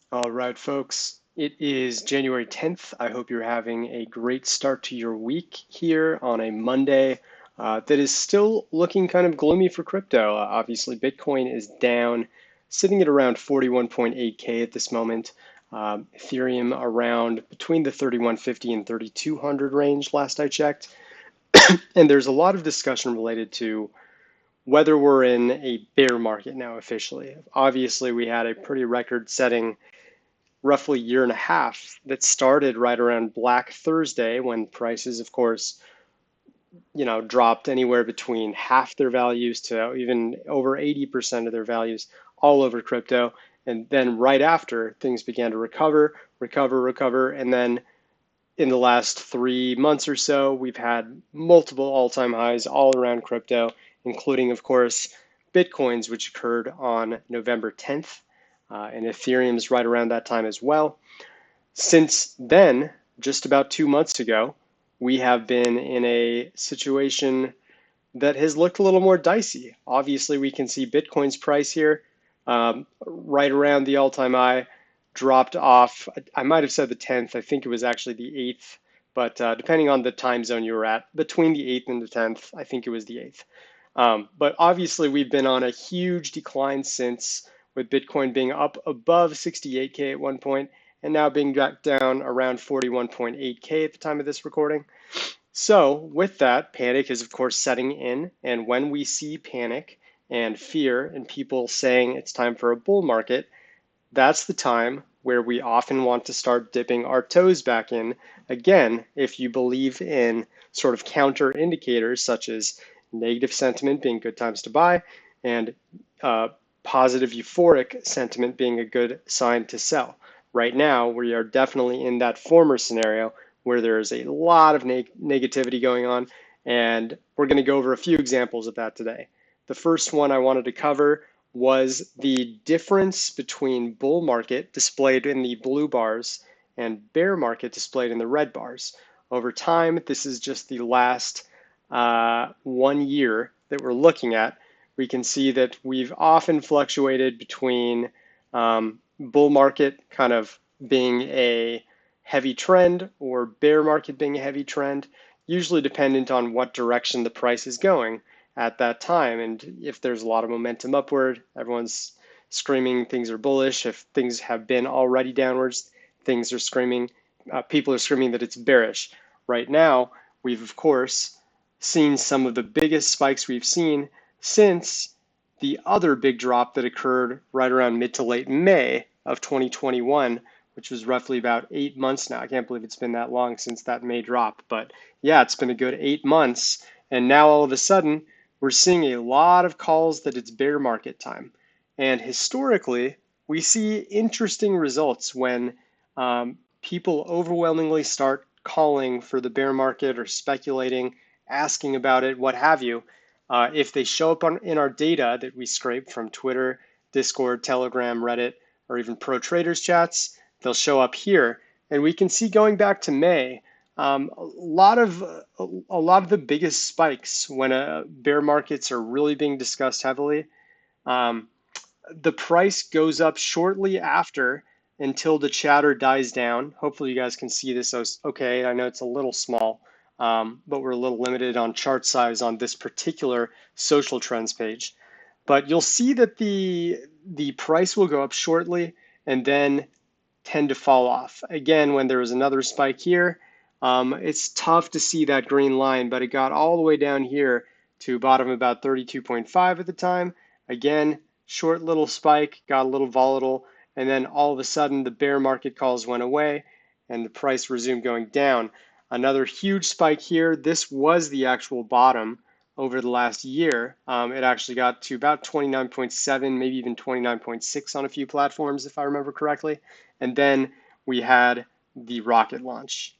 All right, folks. It is January 10th. I hope you're having a great start to your week here on a Monday that is still looking kind of gloomy for crypto. Obviously, Bitcoin is down, sitting at around 41.8K at this moment. Ethereum around between the 3150 and 3200 range last I checked. And there's a lot of discussion related to whether we're in a bear market now officially. Obviously, we had a pretty record setting roughly year and a half that started right around Black Thursday when prices, of course, dropped anywhere between half their values to even over 80% of their values all over crypto. And then right after, things began to recover. And then in the last 3 months or so, we've had multiple all-time highs all around crypto, including, of course, Bitcoin's, which occurred on November 10th, and Ethereum's right around that time as well. Since then, just about 2 months ago, we have been in a situation that has looked a little more dicey. Obviously, we can see Bitcoin's price here right around the all-time high, dropped off. I might have said the 10th. I think it was actually the 8th, but depending on the time zone you were at, between the 8th and the 10th, I think it was the 8th. But obviously, we've been on a huge decline since, with Bitcoin being up above 68K at one point and now being back down around 41.8K at the time of this recording. So, with that, panic is of course setting in. And when we see panic and fear and people saying it's time for a bull market, that's the time where we often want to start dipping our toes back in again if you believe in sort of counter indicators such as negative sentiment being good times to buy and positive euphoric sentiment being a good sign to sell. Right now, we are definitely in that former scenario where there is a lot of negativity going on, and we're going to go over a few examples of that today. The first one I wanted to cover was the difference between bull market displayed in the blue bars and bear market displayed in the red bars. Over time, this is just the last 1 year that we're looking at. We can see that we've often fluctuated between bull market kind of being a heavy trend or bear market being a heavy trend, usually dependent on what direction the price is going at that time. And if there's a lot of momentum upward, everyone's screaming things are bullish. If things have been already downwards, things are screaming, people are screaming that it's bearish. Right now, we've of course seen some of the biggest spikes we've seen since the other big drop that occurred right around mid to late May of 2021, which was roughly about 8 months now. I can't believe it's been that long since that May drop, but yeah, it's been a good 8 months. And now all of a sudden, we're seeing a lot of calls that it's bear market time. And historically, we see interesting results when people overwhelmingly start calling for the bear market or speculating, asking about it, what have you. If they show up in our data that we scrape from Twitter, Discord, Telegram, Reddit, or even pro traders chats, they'll show up here. And we can see going back to May, a lot of the biggest spikes when bear markets are really being discussed heavily. The price goes up shortly after until the chatter dies down. Hopefully you guys can see this okay. I know it's a little small, but we're a little limited on chart size on this particular social trends page. But you'll see that the price will go up shortly and then tend to fall off. Again, when there was another spike here, it's tough to see that green line, but it got all the way down here to bottom about 32.5 at the time. Again, short little spike, got a little volatile, and then all of a sudden the bear market calls went away and the price resumed going down. Another huge spike here. This was the actual bottom over the last year. It actually got to about 29.7, maybe even 29.6 on a few platforms, if I remember correctly. And then we had the rocket launch.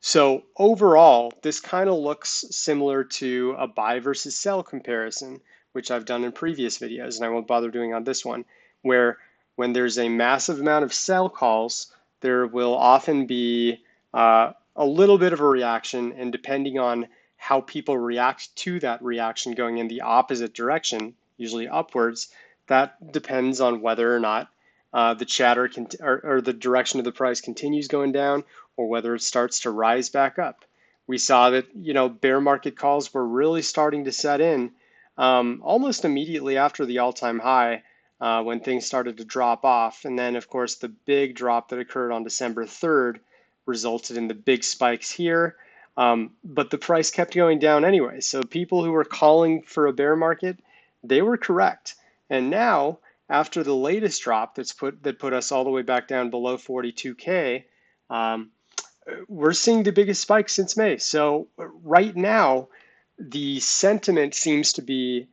So overall, this kind of looks similar to a buy versus sell comparison, which I've done in previous videos, and I won't bother doing on this one, where when there's a massive amount of sell calls, there will often be a little bit of a reaction, and depending on how people react to that reaction going in the opposite direction, usually upwards, that depends on whether or not the chatter or the direction of the price continues going down, or whether it starts to rise back up. We saw that bear market calls were really starting to set in almost immediately after the all-time high when things started to drop off, and then of course the big drop that occurred on December 3rd resulted in the big spikes here. But the price kept going down anyway. So people who were calling for a bear market, they were correct. And now, after the latest drop that put us all the way back down below 42K, um, we're seeing the biggest spike since May. So right now, the sentiment seems to be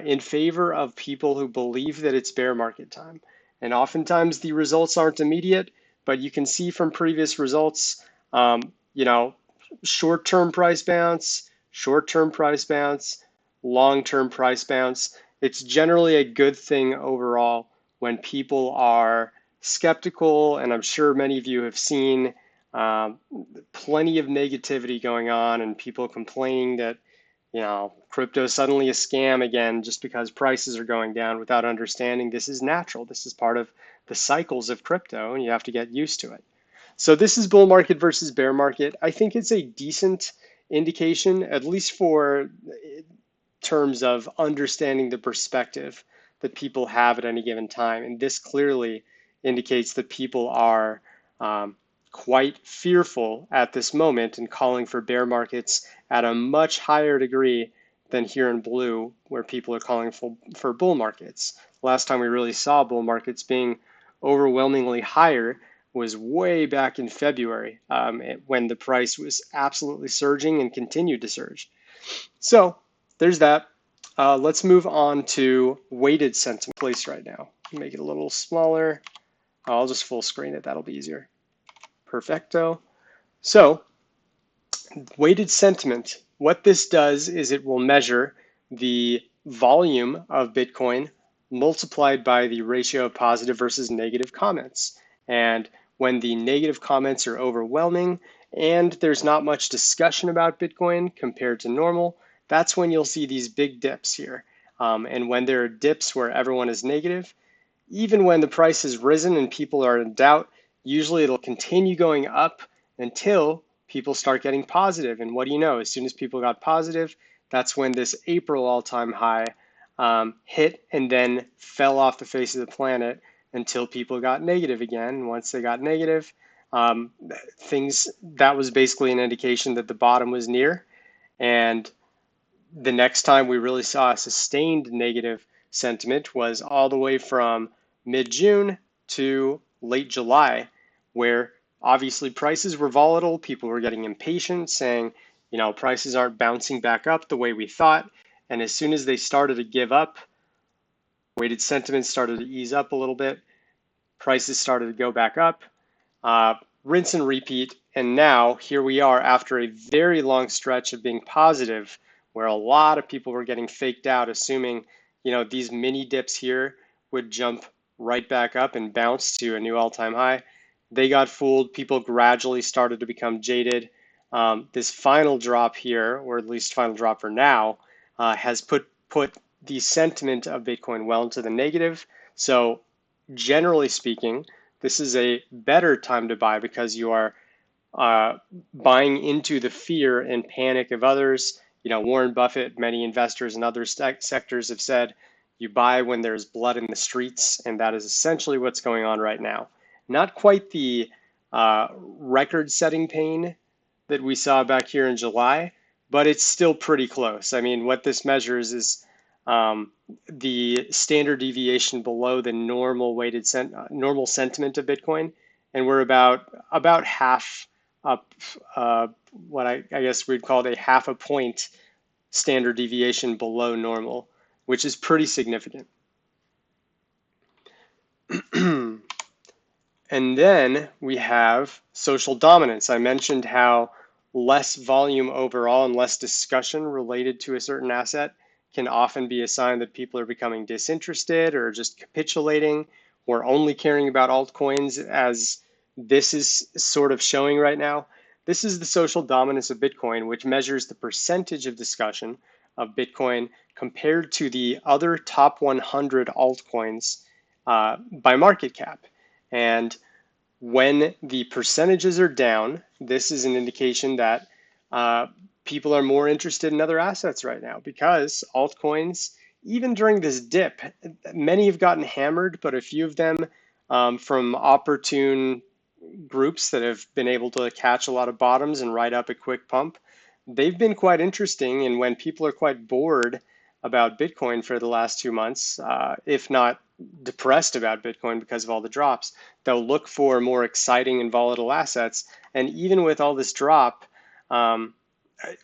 in favor of people who believe that it's bear market time. And oftentimes the results aren't immediate, but you can see from previous results, um, you know, short-term price bounce, short-term price bounce, long-term price bounce. It's generally a good thing overall when people are skeptical, and I'm sure many of you have seen um, plenty of negativity going on and people complaining that crypto is suddenly a scam again just because prices are going down without understanding this is natural. This is part of the cycles of crypto and you have to get used to it. So this is bull market versus bear market. I think it's a decent indication, at least for terms of understanding the perspective that people have at any given time. And this clearly indicates that people are quite fearful at this moment and calling for bear markets at a much higher degree than here in blue, where people are calling for bull markets. Last time we really saw bull markets being overwhelmingly higher was way back in February when the price was absolutely surging and continued to surge. So there's that. Let's move on to weighted sentiment place right now. Make it a little smaller. I'll just full screen it. That'll be easier. Perfecto. So weighted sentiment, what this does is it will measure the volume of Bitcoin multiplied by the ratio of positive versus negative comments. And when the negative comments are overwhelming and there's not much discussion about Bitcoin compared to normal, that's when you'll see these big dips here. And when there are dips where everyone is negative, even when the price has risen and people are in doubt, usually it'll continue going up until people start getting positive. And what do you know? As soon as people got positive, that's when this April all-time high hit and then fell off the face of the planet until people got negative again. And once they got negative, that was basically an indication that the bottom was near. And the next time we really saw a sustained negative sentiment was all the way from mid-June to late July, where obviously prices were volatile. People were getting impatient, saying, prices aren't bouncing back up the way we thought. And as soon as they started to give up, weighted sentiment started to ease up a little bit. Prices started to go back up, rinse and repeat. And now here we are after a very long stretch of being positive, where a lot of people were getting faked out, assuming, these mini dips here would jump right back up and bounce to a new all-time high. They got fooled. People gradually started to become jaded. This final drop here, or at least final drop for now, has put the sentiment of Bitcoin well into the negative. So generally speaking, this is a better time to buy because you are buying into the fear and panic of others. Warren Buffett, many investors and other sectors have said you buy when there's blood in the streets, and that is essentially what's going on right now. Not quite the record-setting pain that we saw back here in July, but it's still pretty close. I mean, what this measures is the standard deviation below the normal normal sentiment of Bitcoin, and we're about half up, what I guess we'd call it a half a point standard deviation below normal, which is pretty significant. And then we have social dominance. I mentioned how less volume overall and less discussion related to a certain asset can often be a sign that people are becoming disinterested or just capitulating or only caring about altcoins, as this is sort of showing right now. This is the social dominance of Bitcoin, which measures the percentage of discussion of Bitcoin compared to the other top 100 altcoins by market cap. And when the percentages are down, this is an indication that uh, people are more interested in other assets right now because altcoins, even during this dip, many have gotten hammered, but a few of them from opportune groups that have been able to catch a lot of bottoms and ride up a quick pump, they've been quite interesting. And when people are quite bored about Bitcoin for the last 2 months, if not depressed about Bitcoin because of all the drops, they'll look for more exciting and volatile assets. And even with all this drop, um,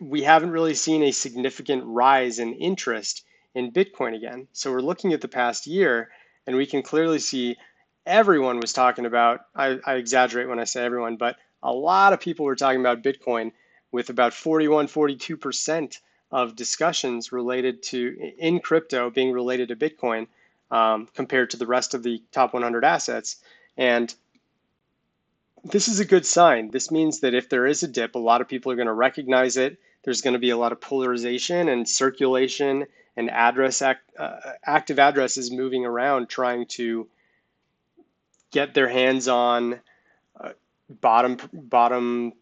we haven't really seen a significant rise in interest in Bitcoin again. So we're looking at the past year, and we can clearly see everyone was talking about, I exaggerate when I say everyone, but a lot of people were talking about Bitcoin, with about 41, 42% of discussions related to in crypto being related to Bitcoin, compared to the rest of the top 100 assets. And this is a good sign. This means that if there is a dip, a lot of people are going to recognize it. There's going to be a lot of polarization and circulation and active addresses moving around trying to get their hands on uh, bottom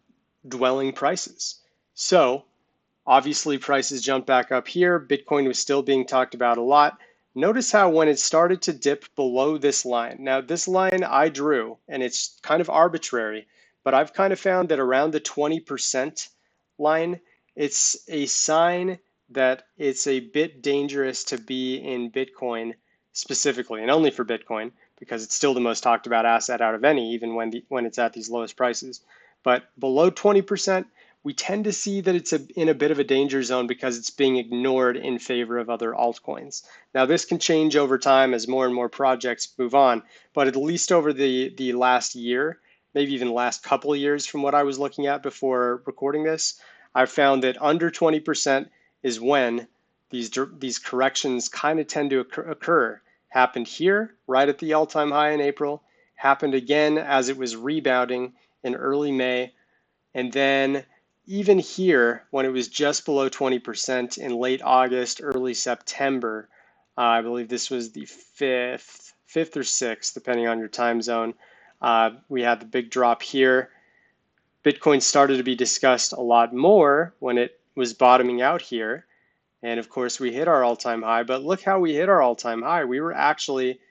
dwelling prices. So obviously, prices jumped back up here. Bitcoin was still being talked about a lot. Notice how when it started to dip below this line, now this line I drew, and it's kind of arbitrary, but I've kind of found that around the 20% line, it's a sign that it's a bit dangerous to be in Bitcoin specifically, and only for Bitcoin, because it's still the most talked about asset out of any, even when it's at these lowest prices. But below 20%, we tend to see that it's in a bit of a danger zone because it's being ignored in favor of other altcoins. Now, this can change over time as more and more projects move on, but at least over the last year, maybe even the last couple of years from what I was looking at before recording this, I've found that under 20% is when these corrections kind of tend to occur. Happened here, right at the all-time high in April, happened again as it was rebounding in early May, and then even here, when it was just below 20% in late August, early September, I believe this was the 5th or 6th, depending on your time zone, we had the big drop here. Bitcoin started to be discussed a lot more when it was bottoming out here. And of course, we hit our all-time high, but look how we hit our all-time high. We were actually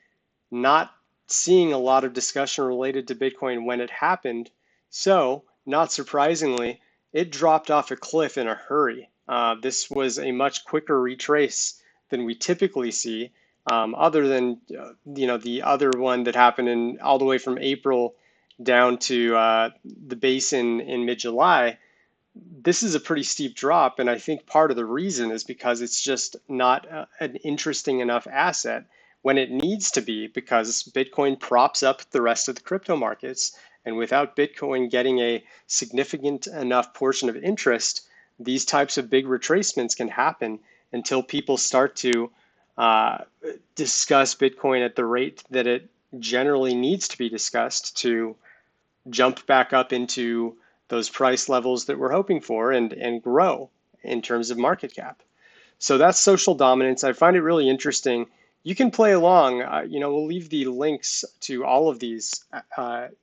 not seeing a lot of discussion related to Bitcoin when it happened. So, not surprisingly, it dropped off a cliff in a hurry. This was a much quicker retrace than we typically see, other than the other one that happened in all the way from April down to the base in mid-July. This is a pretty steep drop, and I think part of the reason is because it's just not an interesting enough asset when it needs to be, because Bitcoin props up the rest of the crypto markets. And without Bitcoin getting a significant enough portion of interest, these types of big retracements can happen until people start to uh, discuss Bitcoin at the rate that it generally needs to be discussed to jump back up into those price levels that we're hoping for and grow in terms of market cap. So that's social dominance. I find it really interesting. You can play along. We'll leave the links to all of these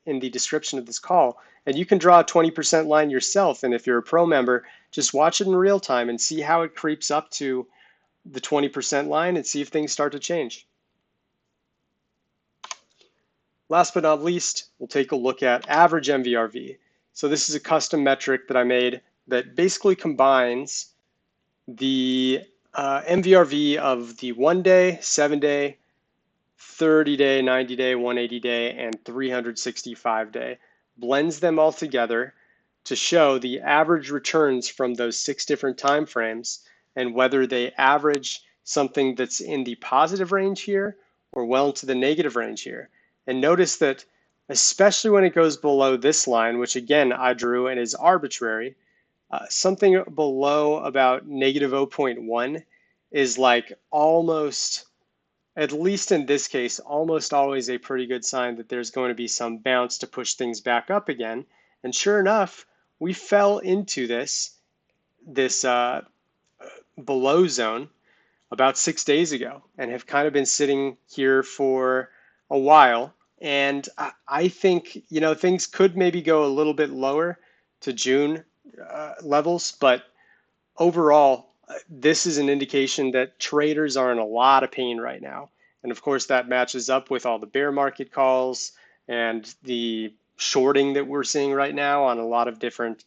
in the description of this call, and you can draw a 20% line yourself. And if you're a pro member, just watch it in real time and see how it creeps up to the 20% line and see if things start to change. Last but not least, we'll take a look at average MVRV. So this is a custom metric that I made that basically combines the MVRV of the 1 day, 7 day, 30 day, 90 day, 180 day, and 365 day, blends them all together to show the average returns from those 6 different time frames and whether they average something that's in the positive range here or well into the negative range here. And notice that especially when it goes below this line, which again I drew and is arbitrary, something below about negative 0.1 is like almost, at least in this case, almost always a pretty good sign that there's going to be some bounce to push things back up again. And sure enough, we fell into this below zone about 6 days ago and have kind of been sitting here for a while. And I think, things could maybe go a little bit lower to June levels, but overall, this is an indication that traders are in a lot of pain right now. And of course, that matches up with all the bear market calls and the shorting that we're seeing right now on a lot of different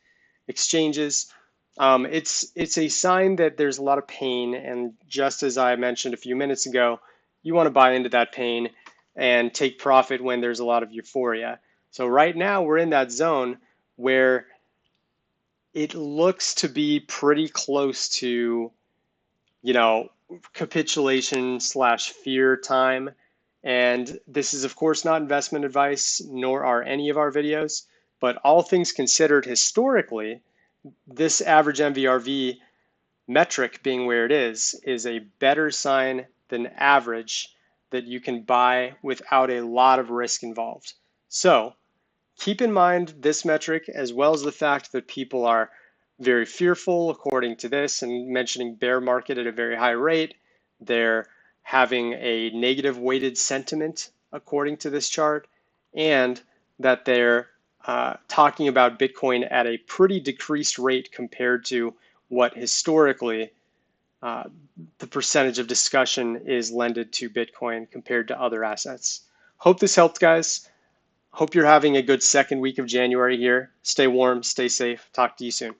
exchanges. It's a sign that there's a lot of pain, and just as I mentioned a few minutes ago, you want to buy into that pain and take profit when there's a lot of euphoria. So right now we're in that zone where it looks to be pretty close to, you know, capitulation slash fear time. And this is, of course, not investment advice, nor are any of our videos. But all things considered, historically, this average MVRV metric being where it is a better sign than average that you can buy without a lot of risk involved. So keep in mind this metric, as well as the fact that people are very fearful, according to this, and mentioning bear market at a very high rate. They're having a negative weighted sentiment, according to this chart, and that they're talking about Bitcoin at a pretty decreased rate compared to what historically uh, the percentage of discussion is lended to Bitcoin compared to other assets. Hope this helped, guys. Hope you're having a good second week of January here. Stay warm, stay safe. Talk to you soon.